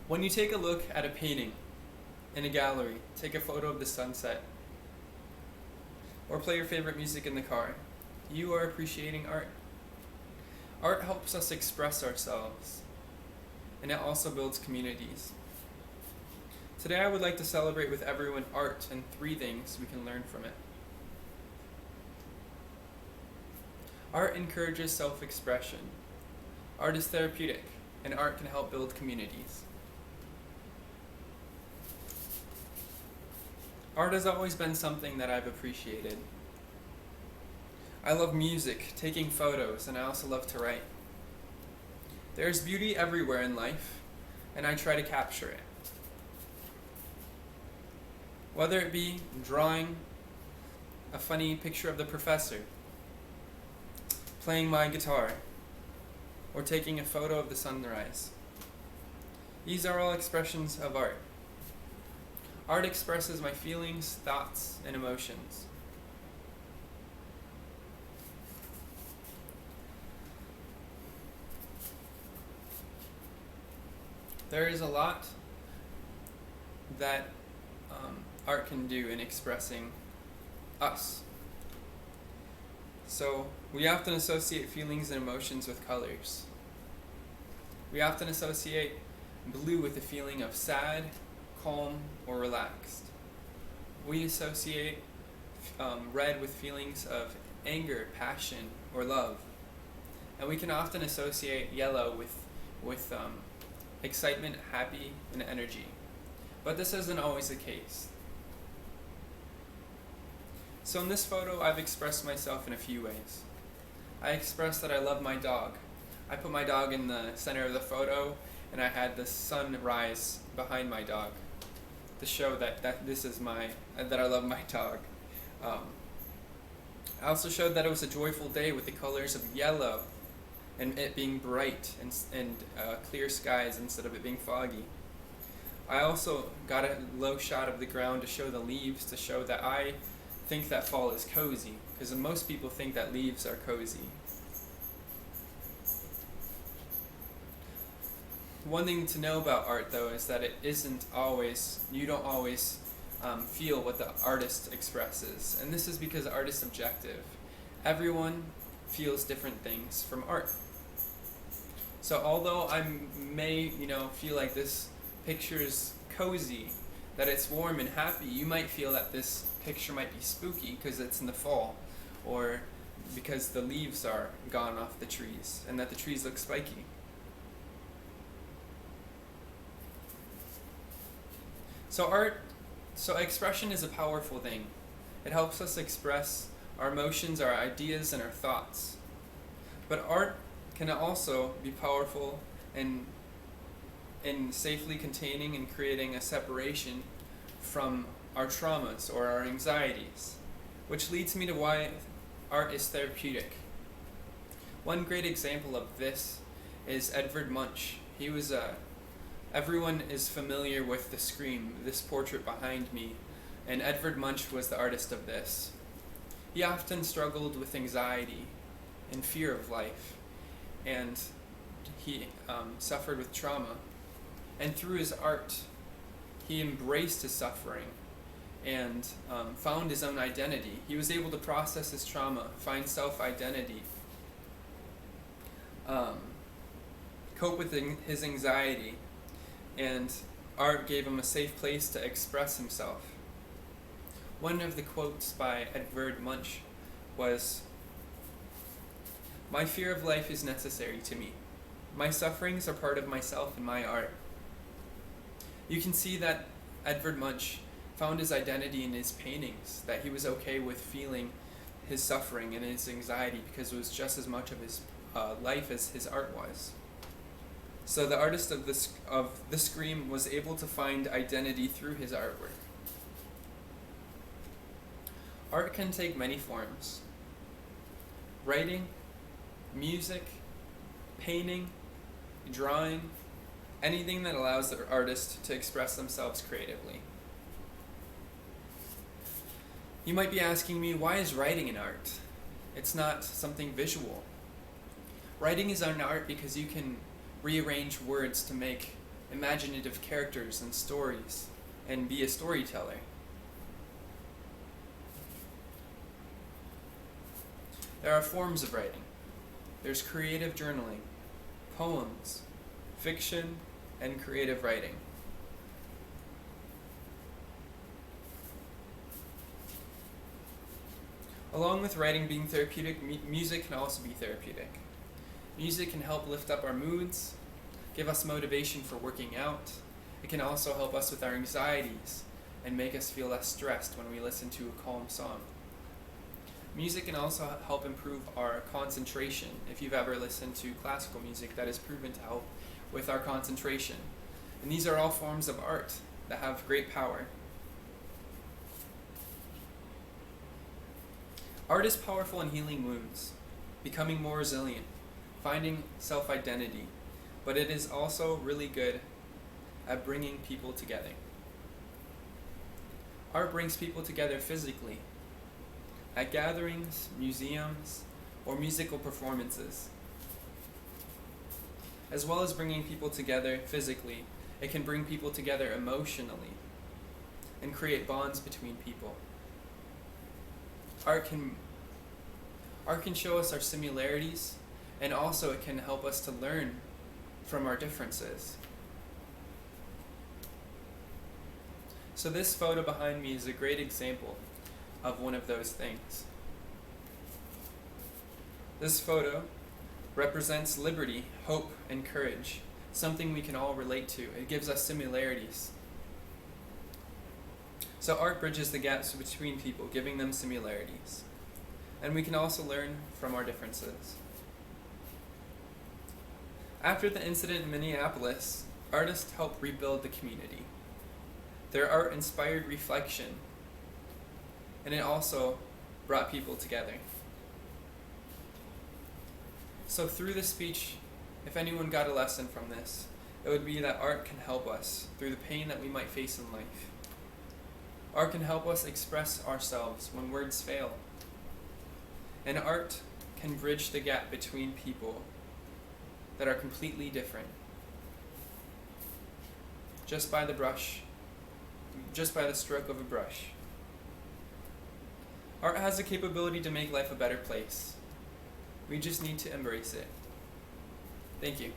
When you take a look at a painting in a gallery, take a photo of the sunset, or play your favorite music in the car, you are appreciating art. Art helps us express ourselves, and it also builds communities. Today I would like to celebrate with everyone art and 3 things we can learn from it. Art encourages self-expression. Art is therapeutic, and art can help build communities. Art has always been something that I've appreciated. I love music, taking photos, and I also love to write. There's beauty everywhere in life, and I try to capture it. Whether it be drawing a funny picture of the professor, playing my guitar, or taking a photo of the sunrise. These are all expressions of art. Art expresses my feelings, thoughts, and emotions. There is a lot that art can do in expressing us. So, we often associate feelings and emotions with colors. We often associate blue with the feeling of sad, calm, or relaxed. We associate red with feelings of anger, passion, or love. And we can often associate yellow with excitement, happy, and energy. But this isn't always the case. So in this photo, I've expressed myself in a few ways. I expressed that I love my dog. I put my dog in the center of the photo, and I had the sun rise behind my dog to show that I love my dog. I also showed that it was a joyful day with the colors of yellow and it being bright and clear skies instead of it being foggy. I also got a low shot of the ground to show the leaves, to show that I think that fall is cozy, because most people think that leaves are cozy. One thing to know about art, though, is that you don't always feel what the artist expresses. And this is because art is subjective. Everyone feels different things from art. So although I may, feel like this picture is cozy, that it's warm and happy, you might feel that this picture might be spooky because it's in the fall, or because the leaves are gone off the trees and that the trees look spiky. So expression is a powerful thing. It helps us express our emotions, our ideas, and our thoughts. But art can also be powerful in safely containing and creating a separation from our traumas or our anxieties, which leads me to why art is therapeutic. One great example of this is Edvard Munch. Everyone is familiar with The Scream, this portrait behind me, and Edvard Munch was the artist of this. He often struggled with anxiety and fear of life, and he suffered with trauma. And through his art, he embraced his suffering and found his own identity. He was able to process his trauma, find self-identity, cope with his anxiety, and art gave him a safe place to express himself. One of the quotes by Edvard Munch was, "My fear of life is necessary to me. My sufferings are part of myself and my art." You can see that Edvard Munch found his identity in his paintings, that he was okay with feeling his suffering and his anxiety because it was just as much of his life as his art was. So the artist of The Scream was able to find identity through his artwork. Art can take many forms. Writing, music, painting, drawing, anything that allows the artist to express themselves creatively. You might be asking me, why is writing an art? It's not something visual. Writing is an art because you can rearrange words to make imaginative characters and stories and be a storyteller. There are forms of writing. There's creative journaling, poems, fiction, and creative writing. Along with writing being therapeutic, music can also be therapeutic. Music can help lift up our moods, give us motivation for working out. It can also help us with our anxieties and make us feel less stressed when we listen to a calm song. Music can also help improve our concentration. If you've ever listened to classical music, that is proven to help with our concentration. And these are all forms of art that have great power. Art is powerful in healing wounds, becoming more resilient, finding self-identity, but it is also really good at bringing people together. Art brings people together physically, at gatherings, museums, or musical performances. As well as bringing people together physically, it can bring people together emotionally and create bonds between people. Art can show us our similarities, and also it can help us to learn from our differences. So this photo behind me is a great example of one of those things. This photo represents liberty, hope, and courage, something we can all relate to. It gives us similarities. So art bridges the gaps between people, giving them similarities. And we can also learn from our differences. After the incident in Minneapolis, artists helped rebuild the community. Their art inspired reflection, and it also brought people together. So through this speech, if anyone got a lesson from this, it would be that art can help us through the pain that we might face in life. Art can help us express ourselves when words fail. And art can bridge the gap between people that are completely different. Just by the stroke of a brush. Art has the capability to make life a better place. We just need to embrace it. Thank you.